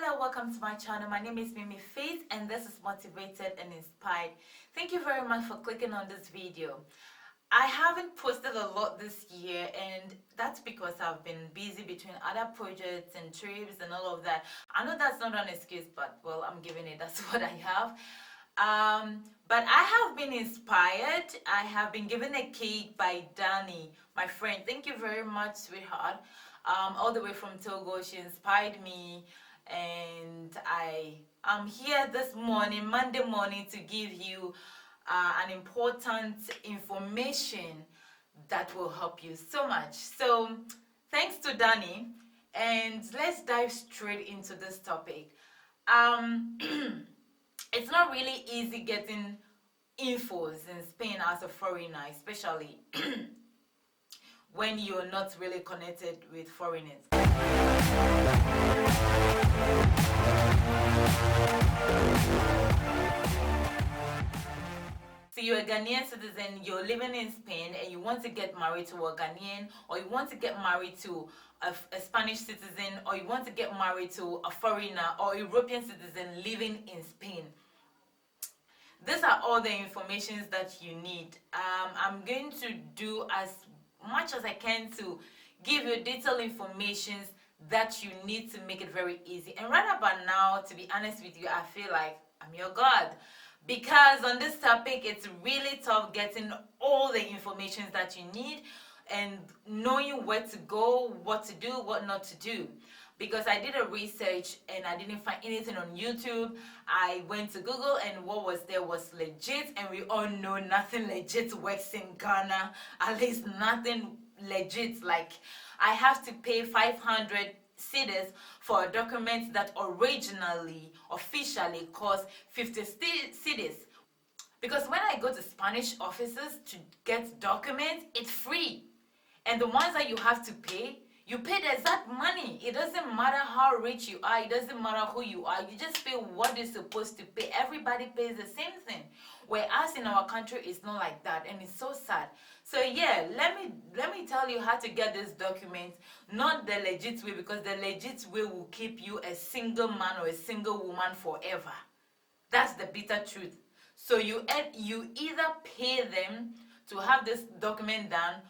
Hello, welcome to my channel. My name is Mimi Faith and this is Motivated and Inspired. Thank you very much for clicking on this video. I haven't posted a lot this year and that's because I've been busy between other projects and trips and all of that. I know that's not an excuse, but well, I'm giving it. That's what I have. But I have been inspired. I have been given a cake by Danny, my friend. Thank you very much, sweetheart. All the way from Togo. She inspired me and I am here this morning, Monday morning, to give you an important information that will help you so much. So thanks to Danny, and let's dive straight into this topic. It's not really easy getting infos in Spain as a foreigner, especially when you're not really connected with foreigners. So you're a Ghanaian citizen, you're living in Spain and you want to get married to a Ghanaian, or you want to get married to a Spanish citizen, or you want to get married to a foreigner or European citizen living in Spain. These are all the informations that you need. I'm going to do as much as I can to give you detailed information that you need to make it very easy. And right about now, to be honest with you, I feel like I'm your God, because on this topic it's really tough getting all the information that you need and knowing where to go, what to do, what not to do. Because I did a research and I didn't find anything on YouTube. I went to Google and what was there was legit, and we all know nothing legit works in Ghana. At least nothing legit. Like, I have to pay 500 cedis for a document that originally, officially cost 50 cedis. Because when I go to Spanish offices to get documents, it's free. And the ones that you have to pay, you pay the exact money. It doesn't matter how rich you are. It doesn't matter who you are. You just pay what you're supposed to pay. Everybody pays the same thing. Whereas in our country, it's not like that. And it's so sad. So yeah, let me tell you how to get this document. Not the legit way, because the legit way will keep you a single man or a single woman forever. That's the bitter truth. So you either pay them to have this document done,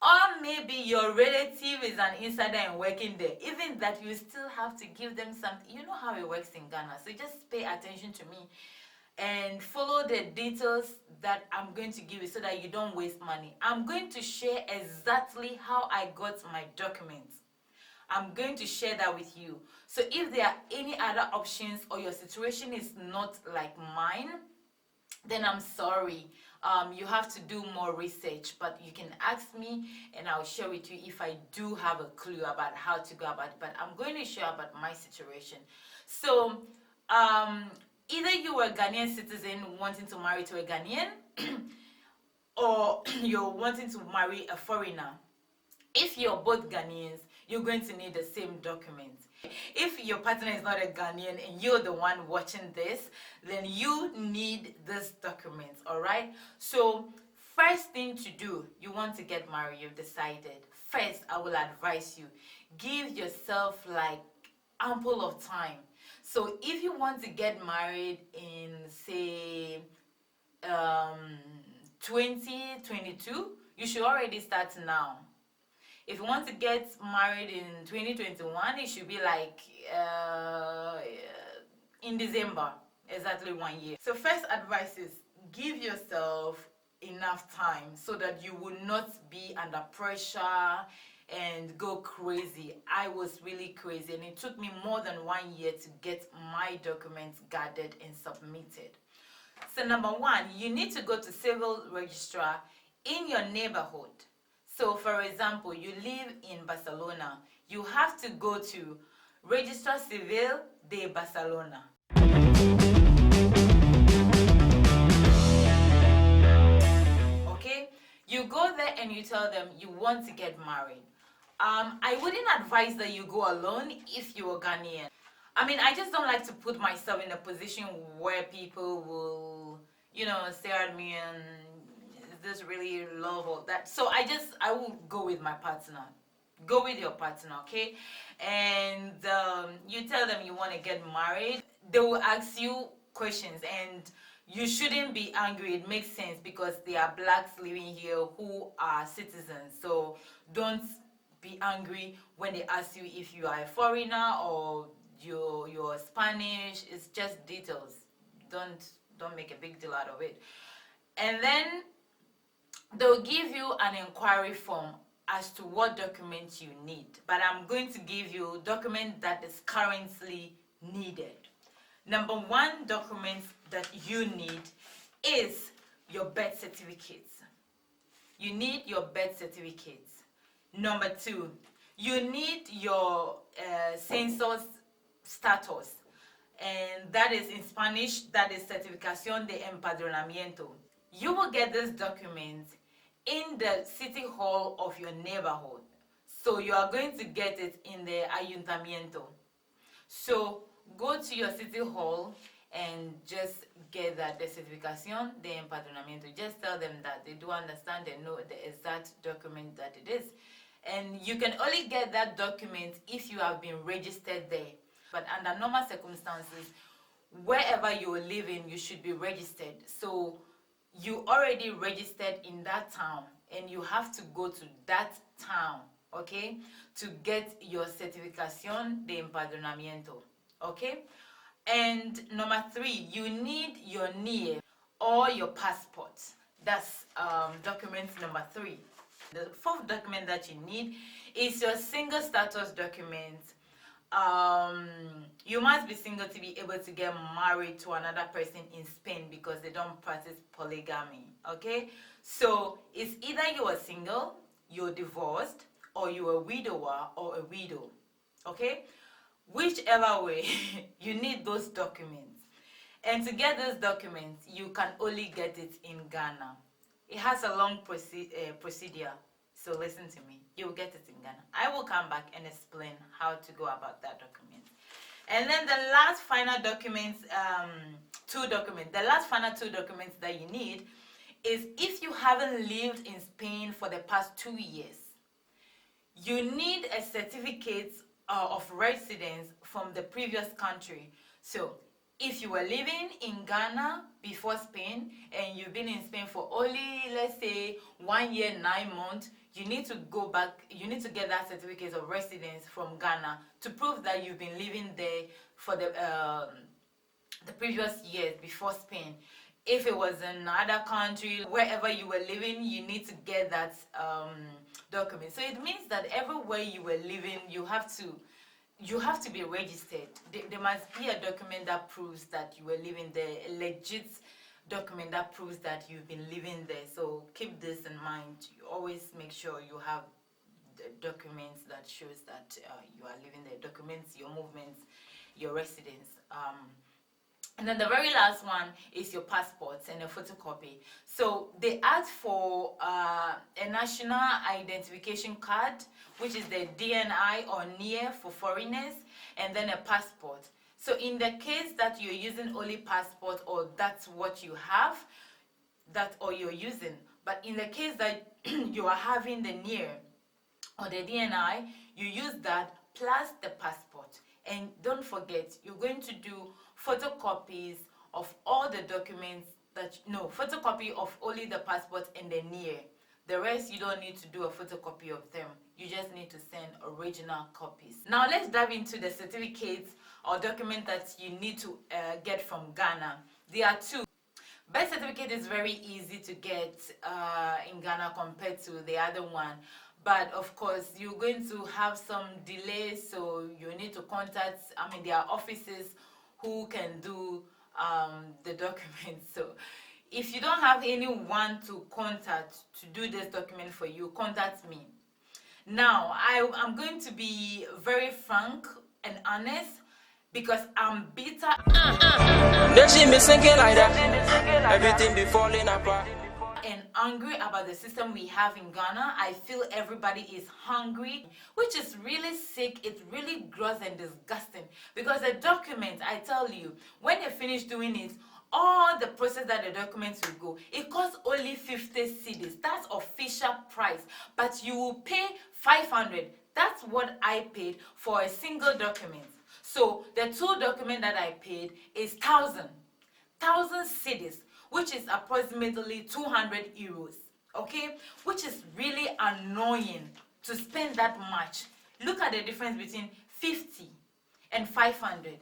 or maybe your relative is an insider and working there. Even that, you still have to give them something. You know how it works in Ghana. So just pay attention to me and follow the details that I'm going to give you so that you don't waste money. I'm going to share exactly how I got my documents. I'm going to share that with you. So if there are any other options or your situation is not like mine, then I'm sorry. You have to do more research, but you can ask me and I'll share with you if I do have a clue about how to go about it. But I'm going to share about my situation. So either you are a Ghanaian citizen wanting to marry to a Ghanaian or you're wanting to marry a foreigner. If you're both Ghanaians, you're going to need the same documents. If your partner is not a Ghanaian and you're the one watching this, then you need this document, all right? So first thing to do, you want to get married, you've decided. First, I will advise you, give yourself like ample of time. So if you want to get married in, say, 2022, you should already start now. If you want to get married in 2021, it should be like in December, exactly 1 year. So first advice is give yourself enough time so that you will not be under pressure and go crazy. I was really crazy and it took me more than 1 year to get my documents gathered and submitted. So number one, you need to go to civil registrar in your neighborhood. So for example, you live in Barcelona, you have to go to Registrar Civil de Barcelona. Okay, you go there and you tell them you want to get married. I wouldn't advise that you go alone if you're Ghanaian. I mean, I just don't like to put myself in a position where people will, stare at me and this really love or that. So I will go with my partner. Go with your partner, okay? And you tell them you want to get married. They will ask you questions, and you shouldn't be angry. It makes sense because there are blacks living here who are citizens. So don't be angry when they ask you if you are a foreigner or you're Spanish. It's just details. Don't make a big deal out of it. And then they'll give you an inquiry form as to what documents you need. But I'm going to give you document that is currently needed. Number one document that you need is your birth certificates. You need your birth certificates. Number two, you need your census status. And that is in Spanish, that is Certificación de Empadronamiento. You will get this document in the city hall of your neighborhood. So you are going to get it in the ayuntamiento. So go to your city hall and just get that, the Certificación de Empadronamiento. Just tell them that. They do understand, they know the exact document that it is. And you can only get that document if you have been registered there. But under normal circumstances, wherever you're living, you should be registered. So you already registered in that town, and you have to go to that town, okay, to get your Certificación de Empadronamiento, okay? And number three, you need your NIE or your passport. That's document number three. The fourth document that you need is your single status document. You must be single to be able to get married to another person in Spain because they don't practice polygamy, okay? So it's either you are single, you're divorced, or you're a widower or a widow, okay? Whichever way, you need those documents. And to get those documents, you can only get it in Ghana. It has a long procedure, so listen to me. You'll get it in Ghana. I will come back and explain how to go about that document. And then the last final documents, the last final two documents that you need is if you haven't lived in Spain for the past 2 years, you need a certificate of residence from the previous country. So if you were living in Ghana before Spain and you've been in Spain for only, let's say, 1 year, 9 months, you need to go back, you need to get that certificate of residence from Ghana to prove that you've been living there for the previous years before Spain. If it was in another country, wherever you were living, you need to get that document. So it means that everywhere you were living, you have to be registered. There must be a document that proves that you were living there, a legit document that proves that you've been living there. So keep this in mind. You always make sure you have the documents that shows that you are living there. Documents your movements, your residence. And then the very last one is your passports and a photocopy. So they ask for a national identification card, which is the DNI or NIE for foreigners, and then a passport. So in the case that you're using only passport, or that's what you have, that or you're using, but in the case that you are having the NIE or the DNI, you use that plus the passport. And don't forget, you're going to do photocopies of all the documents photocopy of only the passport and the NIE. The rest, you don't need to do a photocopy of them. You just need to send original copies. Now let's dive into the certificates or document that you need to get from Ghana. There are two. Birth certificate is very easy to get in Ghana compared to the other one. But of course, you're going to have some delays, so you need to contact, there are offices who can do the documents. So if you don't have anyone to contact to do this document for you, contact me. Now, I'm going to be very frank and honest because I'm bitter. Then she be sinking like that. Everything be falling apart. And angry about the system we have in Ghana. I feel everybody is hungry, which is really sick. It's really gross and disgusting because the document, I tell you, when they finish doing it, all the process that the documents will go, it costs only 50 cedis. That's official price, but you will pay 500, that's what I paid for a single document. So the two documents that I paid is 1,000 cedis, which is approximately 200 euros. Okay, which is really annoying to spend that much. Look at the difference between 50 and 500,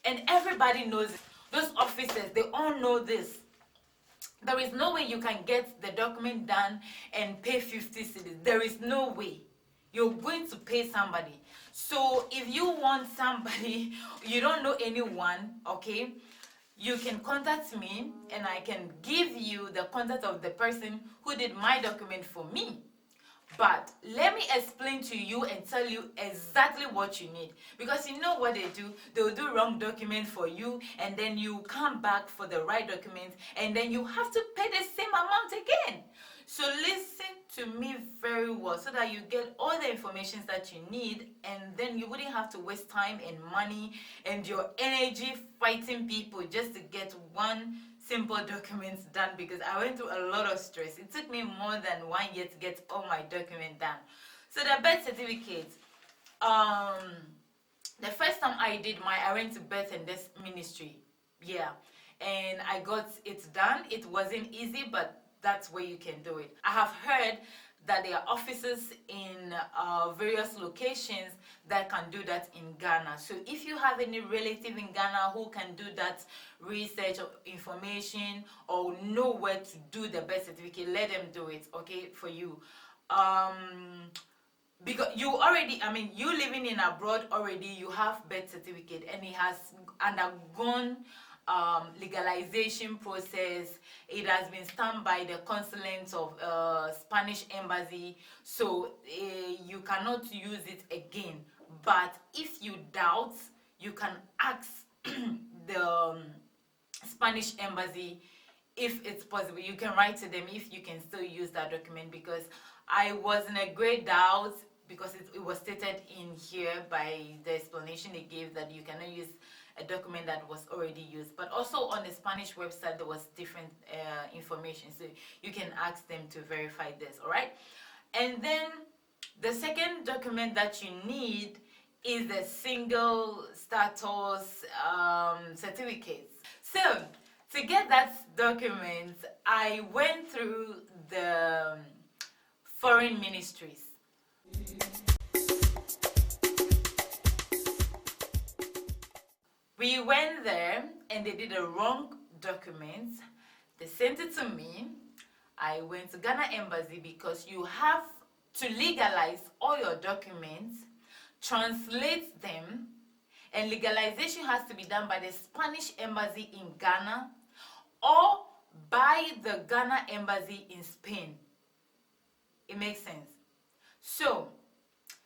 and everybody knows it. Those officers, they all know this. There is no way you can get the document done and pay 50 cedis. There is no way. You're going to pay somebody. So if you want somebody, you don't know anyone, okay, you can contact me and I can give you the contact of the person who did my document for me. But let me explain to you and tell you exactly what you need. Because you know what they do? They'll do wrong document for you, and then you come back for the right document, and then you have to pay the same amount again. So listen to me very well so that you get all the information that you need, and then you wouldn't have to waste time and money and your energy fighting people just to get one simple documents done, because I went through a lot of stress. It took me more than 1 year to get all my documents done. So the birth certificate, the first time I went to birth and death ministry, yeah, and I got it done. It wasn't easy, but that's where you can do it. I have heard that there are offices in various locations that can do that in Ghana. So if you have any relative in Ghana who can do that research or information or know where to do the birth certificate, let them do it, okay, for you. Because you already, you living in abroad already, you have birth certificate and it has undergone legalization process. It has been stamped by the consulate of Spanish embassy, so you cannot use it again. But if you doubt, you can ask the Spanish embassy if it's possible. You can write to them if you can still use that document, because I was in a great doubt, because it was stated in here by the explanation they gave that you cannot use a document that was already used. But also on the Spanish website there was different information, so you can ask them to verify this. All right, and then the second document that you need is the single status certificate. So to get that document, I went through the foreign ministries. We went there and they did a wrong document. They sent it to me. I went to Ghana embassy, because you have to legalize all your documents, translate them, and legalization has to be done by the Spanish embassy in Ghana or by the Ghana embassy in Spain. It makes sense. So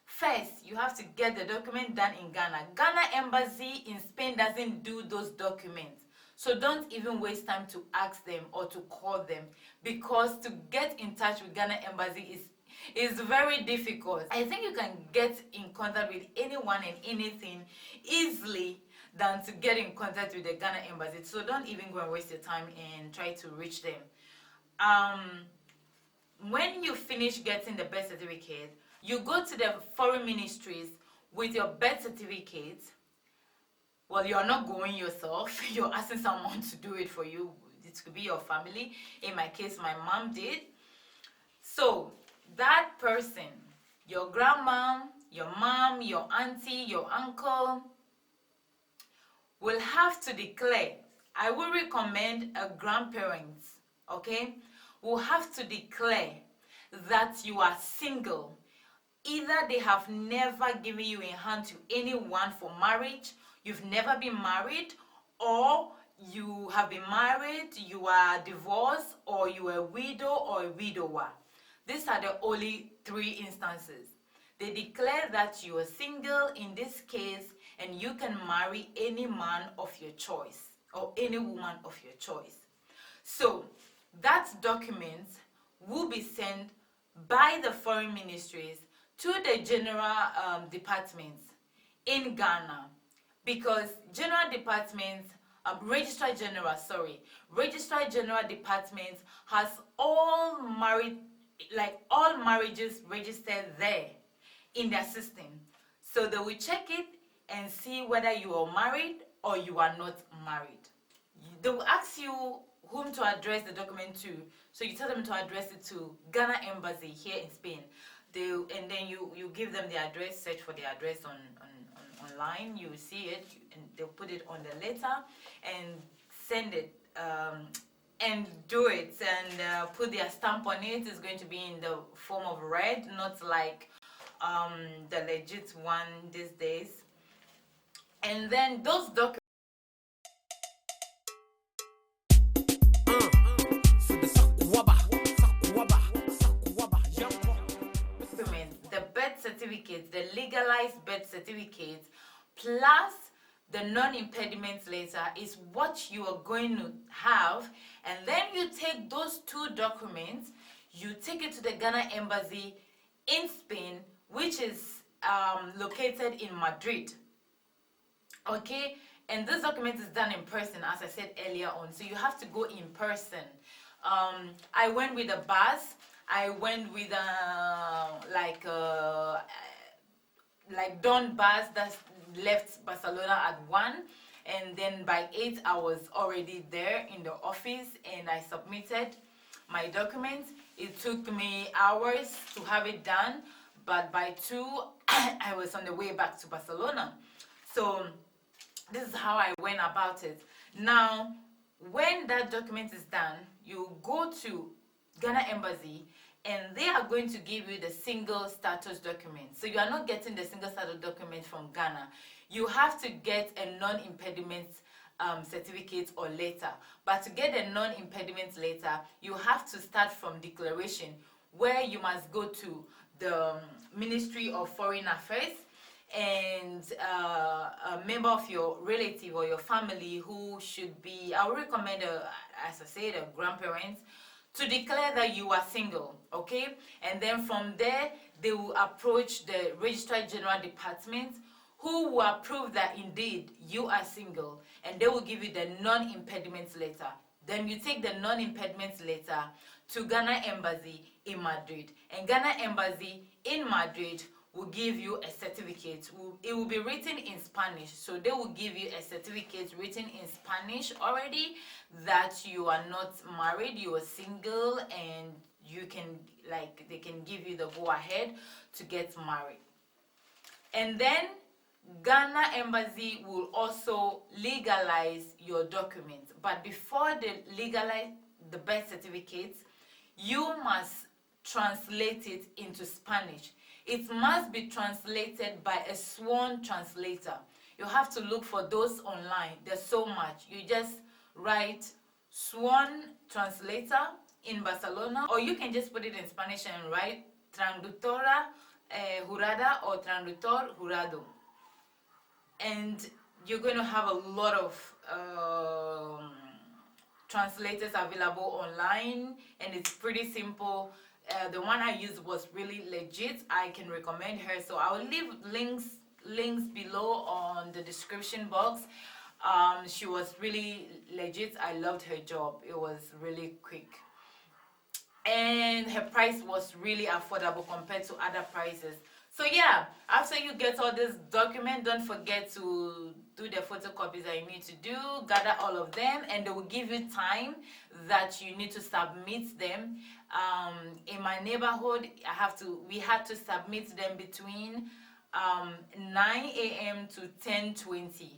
first, you have to get the document done in Ghana. Ghana embassy in Spain doesn't do those documents. So don't even waste time to ask them or to call them, because to get in touch with Ghana embassy is very difficult. I think you can get in contact with anyone and anything easily than to get in contact with the Ghana embassy. So don't even go and waste your time and try to reach them. When you finish getting the birth certificate, you go to the foreign ministries with your birth certificate. Well, you're not going yourself. You're asking someone to do it for you. It could be your family. In my case, my mom did. So that person, your grandma, your mom, your auntie, your uncle, will have to declare. I will recommend a grandparent, okay, will have to declare that you are single. Either they have never given you a hand to anyone for marriage, you've never been married, or you have been married, you are divorced, or you are a widow or a widower. These are the only three instances. They declare that you are single in this case, and you can marry any man of your choice or any woman of your choice. So that document will be sent by the foreign ministries to the general departments in Ghana, because general departments, registrar general department has all marriages registered there. in their system. So they will check it and see whether you are married or you are not married. They will ask you whom to address the document to. So you tell them to address it to Ghana Embassy here in Spain. And then you give them the address, search for the address online, you will see it, and they'll put it on the letter and send it and do it and put their stamp on it. It's going to be in the form of red, not like the legit one these days. And then those documents, the birth certificate, the legalized birth certificate, plus the non-impediment letter is what you are going to have. And then you take those two documents, you take it to the Ghana Embassy in Spain, which is located in Madrid. Okay, and this document is done in person, as I said earlier on, so you have to go in person. I went with a bus. I went with like dawn bus that left Barcelona at 1, and then by 8 I was already there in the office and I submitted my documents. It took me hours to have it done, but by 2 I was on the way back to Barcelona. So this is how I went about it. Now, when that document is done, you go to Ghana Embassy and they are going to give you the single status document. So you are not getting the single status document from Ghana. You have to get a non-impediment certificate or letter. But to get a non-impediment letter, you have to start from declaration, where you must go to the Ministry of Foreign Affairs and a member of your relative or your family who should be, I would recommend, as I said, a grandparent, to declare that you are single, okay? And then from there, they will approach the Registrar General Department, who will approve that indeed you are single, and they will give you the non-impediment letter. Then you take the non-impediment letter to Ghana Embassy in Madrid, and Ghana Embassy in Madrid will give you a certificate. It will be written in Spanish, so they will give you a certificate written in Spanish already that you are not married, you are single, and you can, like, they can give you the go ahead to get married. And then Ghana Embassy will also legalize your documents, but before they legalize the birth certificate, you must translate it into Spanish. It must be translated by a sworn translator. You have to look for those online. There's so much. You just write sworn translator in Barcelona, or you can just put it in Spanish and write traductora jurada or traductor jurado. And you're going to have a lot of translators available online, and it's pretty simple. The one I used was really legit. I can recommend her, so I will leave links below on the description box. She was really legit. I loved her job. It was really quick, and her price was really affordable compared to other prices. So yeah, after you get all this document, don't forget to do the photocopies that you need to do, gather all of them, and they will give you time that you need to submit them. In my neighborhood, we had to submit them between 9 a.m. to 10:20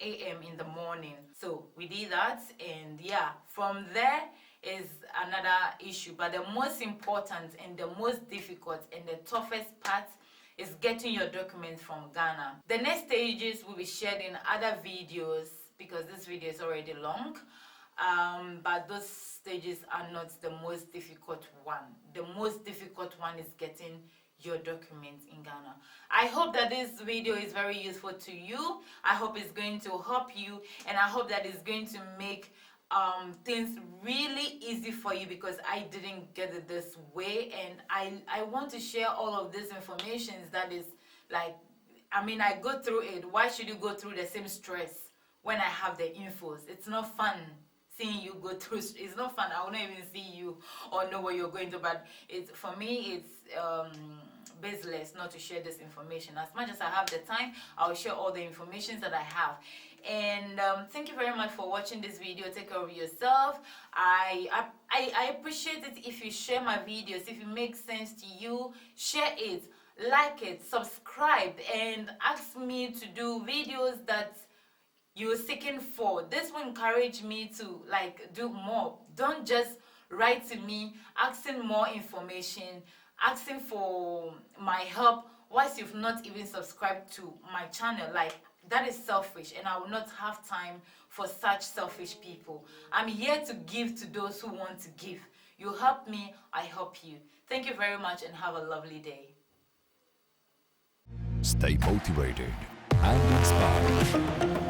a.m. in the morning. So we did that, and yeah, from there is another issue. But the most important and the most difficult and the toughest part is getting your documents from Ghana. The next stages will be shared in other videos because this video is already long. But those stages are not the most difficult one. The most difficult one is getting your documents in Ghana. I hope that this video is very useful to you. I hope it's going to help you, and I hope that it's going to make things really easy for you, because I didn't get it this way, and I want to share all of this information that is like, I mean, I go through it. Why should you go through the same stress when I have the infos? It's not fun seeing you go through. It's not fun. I will not even see you or know what you're going to, but it's, for me, it's baseless not to share this information. As much as I have the time, I will share all the information that I have. And thank you very much for watching this video. Take care of yourself. I appreciate it if you share my videos. If it makes sense to you, share it, like it, subscribe, and ask me to do videos that you're seeking for. This will encourage me to do more. Don't just write to me asking more information, asking for my help whilst you've not even subscribed to my channel. That is selfish, and I will not have time for such selfish people. I'm here to give to those who want to give. You help me, I help you. Thank you very much and have a lovely day. Stay motivated and inspired.